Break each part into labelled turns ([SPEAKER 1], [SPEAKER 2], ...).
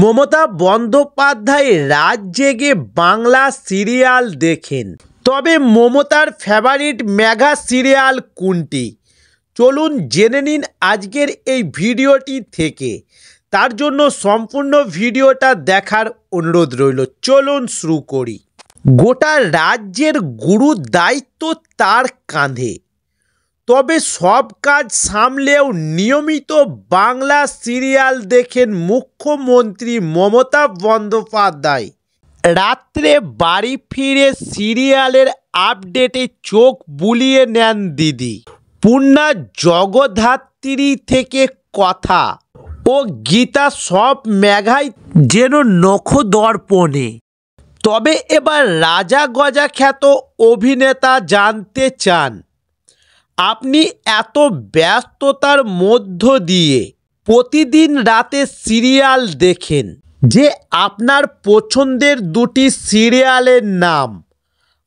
[SPEAKER 1] মমতা বন্দ্যোপাধ্যায় রাত জেগে বাংলা সিরিয়াল দেখেন। তবে মমতার ফেভারিট মেগা সিরিয়াল কোনটি? চলুন জেনে নিন আজকের এই ভিডিওটি থেকে। তার জন্য সম্পূর্ণ ভিডিওটা দেখার অনুরোধ রইল। চলুন শুরু করি। গোটা রাজ্যের গুরু দায়িত্ব তার কাঁধে, তবে সব কাজ সামলেও নিয়মিত বাংলা সিরিয়াল দেখেন মুখ্যমন্ত্রী মমতা বন্দ্যোপাধ্যায়। রাত্রে বাড়ি ফিরে সিরিয়ালের আপডেটে চোখ বুলিয়ে নেন দিদি। পূর্ণা জগদ্ধাত্রী থেকে কথা ও গীতা সব মেঘাই যেন নখদর্পণে। তবে এবার রাজা গজা খ্যাত অভিনেতা জানতে চান, আপনি এত ব্যস্ততার মধ্য দিয়ে প্রতিদিন রাতে সিরিয়াল দেখেন, যে আপনার পছন্দের দুটি সিরিয়ালের নাম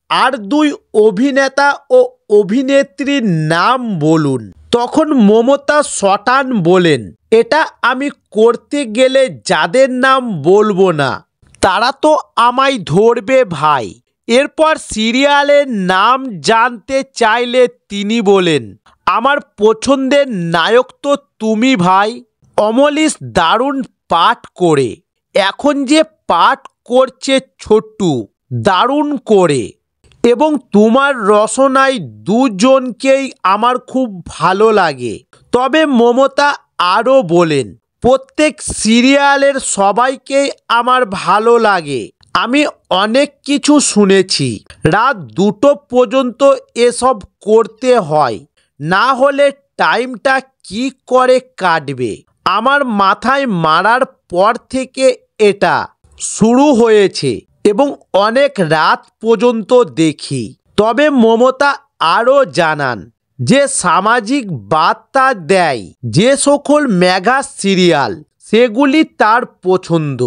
[SPEAKER 1] আর দুই অভিনেতা ও অভিনেত্রীর নাম বলুন। তখন মমতা শটান বলেন, এটা আমি করতে গেলে যাদের নাম বলবো না তারা তো আমায় ধরবে ভাই। এরপর সিরিয়ালের নাম জানতে চাইলে তিনি বলেন, আমার পছন্দের নায়ক তো তুমি ভাই। অমলিশ দারুণ পাঠ করে, এখন যে পাঠ করছে ছোট্টু দারুণ করে, এবং তোমার রচনায় দুজনকেই আমার খুব ভালো লাগে। তবে মমতা আরও বলেন, প্রত্যেক সিরিয়ালের সবাইকেই আমার ভালো লাগে। আমি অনেক কিছু শুনেছি, রাত 2টো পর্যন্ত এসব করতে হয়, না হলে টাইমটা কি করে কাটবে। আমার মাথায় মারার পর থেকে এটা শুরু হয়েছে এবং অনেক রাত পর্যন্ত দেখি। তবে মমতা আরও জানান যে সামাজিক বার্তা দেয় যে সকল মেগা সিরিয়াল সেগুলি তার পছন্দ,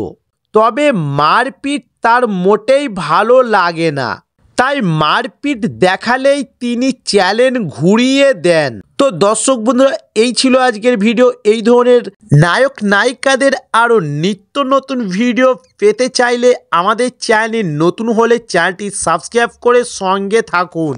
[SPEAKER 1] তবে মারপিট তার মোটেই ভালো লাগে না। তাই মারপিট দেখালেই তিনি চ্যানেল ঘুরিয়ে দেন। তো দর্শক বন্ধুরা, এই ছিল আজকের ভিডিও। এই ধরনের নায়ক নায়িকাদের আরও নিত্য নতুন ভিডিও পেতে চাইলে আমাদের চ্যানেল নতুন হলে চ্যানেলটি সাবস্ক্রাইব করে সঙ্গে থাকুন।